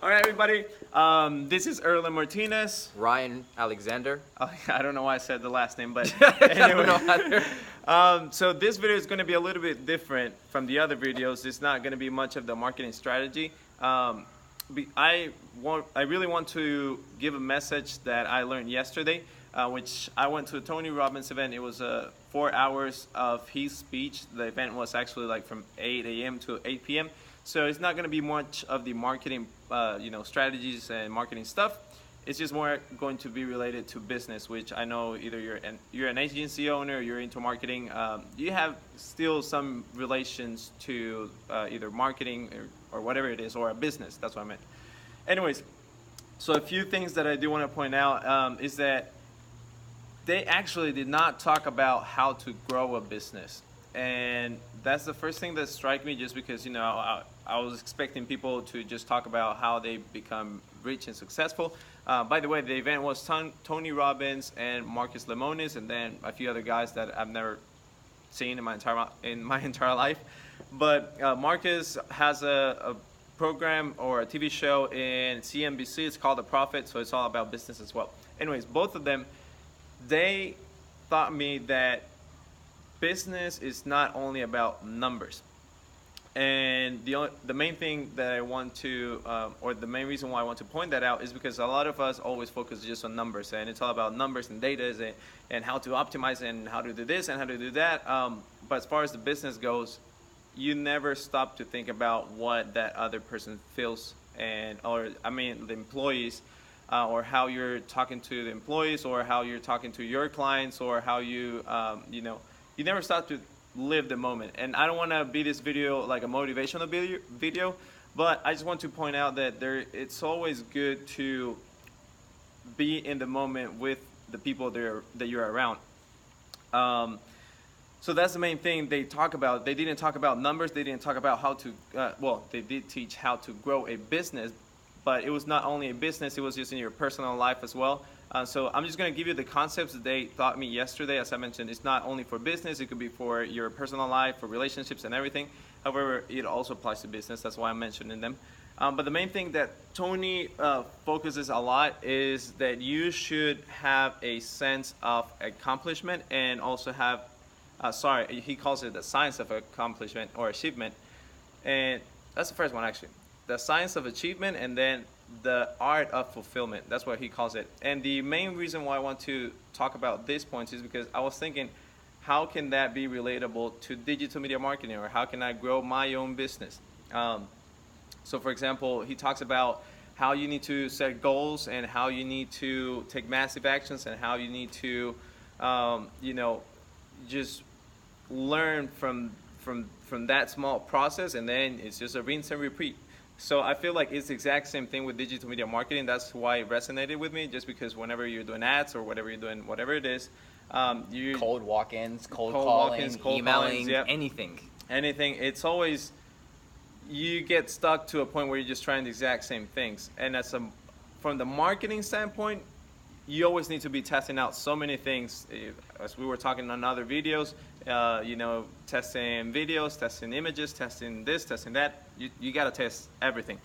All right, everybody. This is Erlen Martinez. Ryan Alexander. I don't know why I said the last name, but I anyway. don't know either. So this video is going to be a little bit different from the other videos. It's not going to be much of the marketing strategy. I really want to give a message that I learned yesterday, which I went to a Tony Robbins event. It was 4 hours of his speech. The event was actually like from 8 a.m. to 8 p.m. So it's not going to be much of the marketing, strategies and marketing stuff. It's just more going to be related to business, which I know either you're an agency owner, you're into marketing, you have still some relations to either marketing or whatever it is, or a business. That's what I meant. Anyways, so a few things that I do want to point out is that they actually did not talk about how to grow a business. And that's the first thing that struck me, just because, I was expecting people to just talk about how they become rich and successful. By the way, the event was Tony Robbins and Marcus Lemonis, and then a few other guys that I've never seen in my entire life. But Marcus has a program or a TV show in CNBC. It's called The Profit, so it's all about business as well. Anyways, both of them, they taught me that business is not only about numbers. And the main thing that I want to, or the main reason why I want to point that out is because a lot of us always focus just on numbers, and it's all about numbers and data and how to optimize and how to do this and how to do that. But as far as the business goes, you never stop to think about what that other person feels, the employees, or how you're talking to the employees, or how you're talking to your clients, or how you never stop to live the moment. And I don't want to be this video like a motivational video, but I just want to point out that it's always good to be in the moment with the people that you're around. So that's the main thing they talk about. They didn't talk about numbers. They didn't talk about how to, they did teach how to grow a business, but it was not only a business, it was just in your personal life as well. So I'm just going to give you the concepts that they taught me yesterday. As I mentioned, it's not only for business, it could be for your personal life, for relationships and everything. However, it also applies to business. That's why I'm mentioning them. But the main thing that Tony focuses a lot is that you should have a sense of accomplishment, and also have, he calls it the science of accomplishment or achievement. And that's the first one, actually. The science of achievement, and then the art of fulfillment. That's what he calls it. And the main reason why I want to talk about these points is because I was thinking, how can that be relatable to digital media marketing, or how can I grow my own business? So for example, he talks about how you need to set goals, and how you need to take massive actions, and how you need to just learn from that small process, and then it's just a rinse and repeat. So I feel like it's the exact same thing with digital media marketing. That's why it resonated with me, just because whenever you're doing ads, or whatever you're doing, whatever it is, cold walk-ins, cold calling, emailing, yep. anything, it's always, you get stuck to a point where you're just trying the exact same things. And from the marketing standpoint, you always need to be testing out so many things. As we were talking on other videos, testing videos, testing images, testing this, testing that. You got to test everything.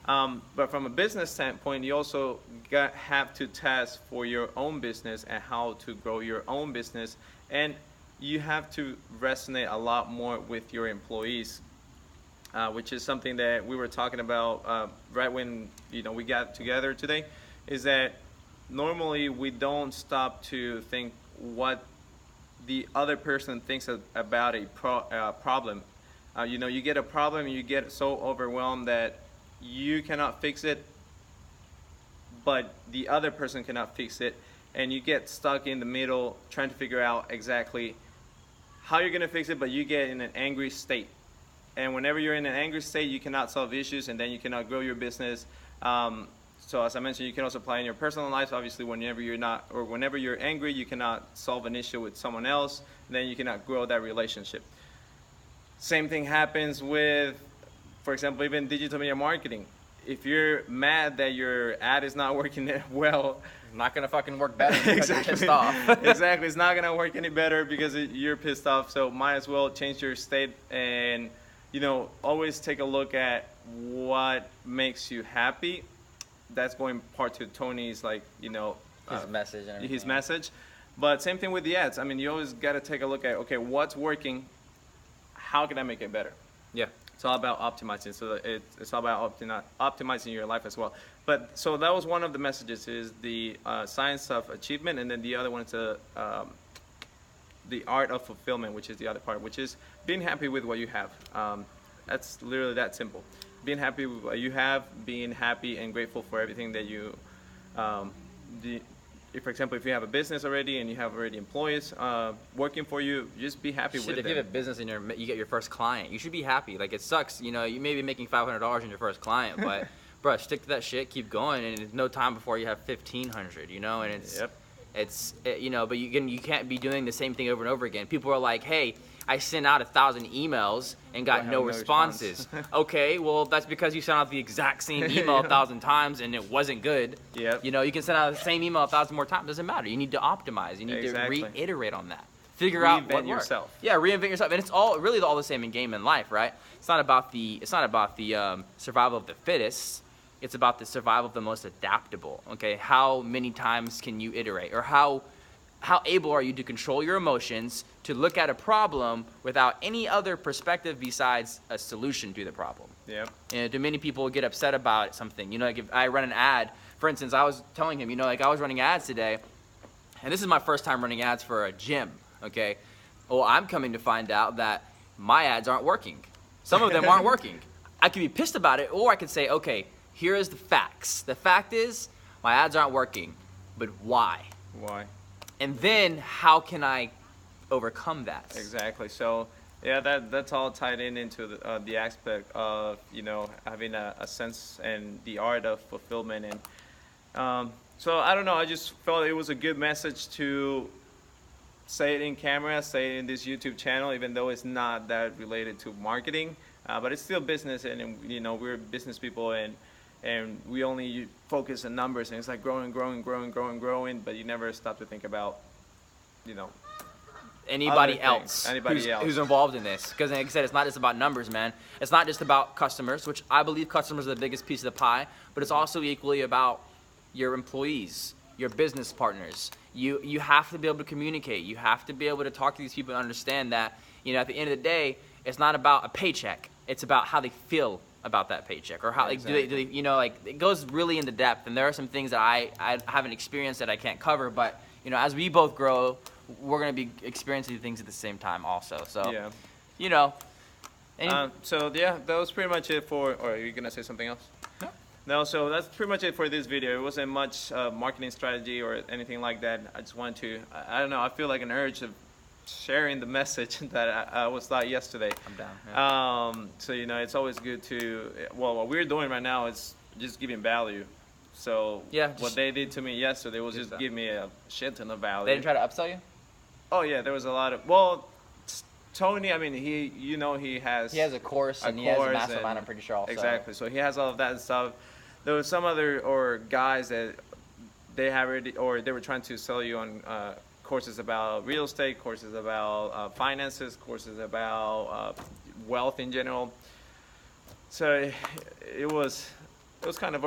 But from a business standpoint, you also have to test for your own business and how to grow your own business. And you have to resonate a lot more with your employees, which is something that we were talking about right when we got together today, is that normally we don't stop to think what the other person thinks about a problem. You get a problem and you get so overwhelmed that you cannot fix it, but the other person cannot fix it, and you get stuck in the middle trying to figure out exactly how you're going to fix it, but you get in an angry state. And whenever you're in an angry state, you cannot solve issues, and then you cannot grow your business. So as I mentioned, you can also apply in your personal life. Obviously, whenever you're angry, you cannot solve an issue with someone else, then you cannot grow that relationship. Same thing happens with, for example, even digital media marketing. If you're mad that your ad is not working well, it's not gonna fucking work better because exactly. you're pissed off. Exactly, it's not gonna work any better because you're pissed off. So might as well change your state, and always take a look at what makes you happy. That's going part to Tony's, like, you know, His message and everything. his message. But same thing with the ads. I mean, you always got to take a look at, okay, what's working? How can I make it better? Yeah. It's all about optimizing. So it's all about optimizing your life as well. But so that was one of the messages, is the science of achievement, and then the other one is the art of fulfillment, which is the other part, which is being happy with what you have. That's literally that simple. Being happy with what you have, being happy and grateful for everything that you, for example, if you have a business already and you have already employees working for you, just be happy with them. If you have a business and you get your first client, you should be happy. Like, it sucks, you know, you may be making $500 in your first client, but bro, stick to that shit, keep going, and it's no time before you have 1,500, you know, and you know, but you can't be doing the same thing over and over again. People are like, hey, I sent out 1,000 emails and got no responses. Okay, well, that's because you sent out the exact same email 1,000 times and it wasn't good. Yep. You know, you can send out the same email 1,000 more times. Doesn't matter. You need to optimize. You need Exactly. to reiterate on that. Figure out what Reinvent yourself. works. Yeah, reinvent yourself, and it's all really all the same in game and life, right? It's not about the survival of the fittest. It's about the survival of the most adaptable. Okay, how many times can you iterate, or how able are you to control your emotions, to look at a problem without any other perspective besides a solution to the problem? Yeah. And do many people get upset about something? You know, like if I run an ad, for instance, I was telling him, you know, like I was running ads today, and this is my first time running ads for a gym, okay? Well, I'm coming to find out that my ads aren't working. Some of them aren't working. I could be pissed about it, or I could say, okay, here is the facts. The fact is, my ads aren't working, but why? Why? And then how can I overcome that? Exactly. So yeah, that's all tied into the aspect of, you know, having a sense and the art of fulfillment. And so I don't know, I just felt it was a good message to say it in camera, say it in this YouTube channel, even though it's not that related to marketing, but it's still business, and you know, we're business people, and we only focus on numbers, and it's like growing, but you never stop to think about, you know, anybody else who's involved in this. Because like I said, it's not just about numbers, man. It's not just about customers, which I believe customers are the biggest piece of the pie, but it's also equally about your employees, your business partners. You have to be able to communicate. You have to be able to talk to these people and understand that, you know, at the end of the day, it's not about a paycheck. It's about how they feel about that paycheck, or how, like, do they, you know, like, it goes really into depth. And there are some things that I haven't experienced that I can't cover, but, you know, as we both grow, we're going to be experiencing things at the same time also. So, yeah. You know. So yeah, that was pretty much it for, or are you going to say something else? No, so that's pretty much it for this video. It wasn't much marketing strategy or anything like that. I just wanted to, I don't know, I feel like an urge of sharing the message that I was taught yesterday. I'm down. Yeah. So, you know, it's always good to, well, what we're doing right now is just giving value. So yeah, what they did to me yesterday was just give me a shit ton of value. They didn't try to upsell you? Oh yeah, there was a lot of, well, Tony, I mean, he, you know, he has a course, and he has a mastermind, I'm pretty sure, also. Exactly, so he has all of that and stuff. There was some other guys that they have already, or they were trying to sell you on courses about real estate, courses about finances, courses about wealth in general. So it was kind of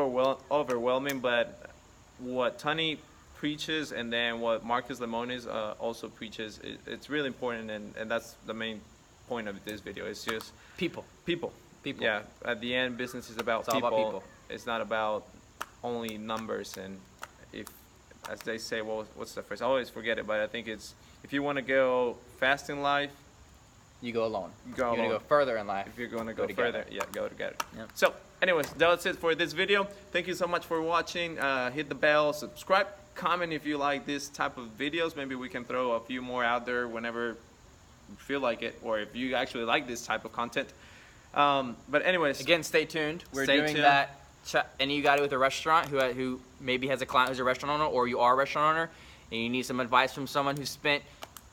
overwhelming, but what Tony preaches, and then what Marcus Lemonis also preaches, it's really important, and that's the main point of this video. It's just people. Yeah, at the end, business is about people. All about people. It's not about only numbers. And if, as they say, well, what's the phrase? I always forget it, but I think it's, if you want to go fast in life, you go alone. You're going to go further in life. If you're going to go further, yeah, go together. Yep. So, anyways, that's it for this video. Thank you so much for watching. Hit the bell, subscribe, comment if you like this type of videos. Maybe we can throw a few more out there whenever you feel like it, or if you actually like this type of content. But anyways, again, stay tuned. We're doing that. Any of you got it with a restaurant who maybe has a client who's a restaurant owner, or you are a restaurant owner, and you need some advice from someone who spent,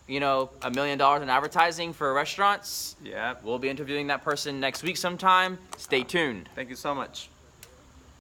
you know, $1 million in advertising for restaurants. Yeah, we'll be interviewing that person next week sometime. Stay tuned. Thank you so much.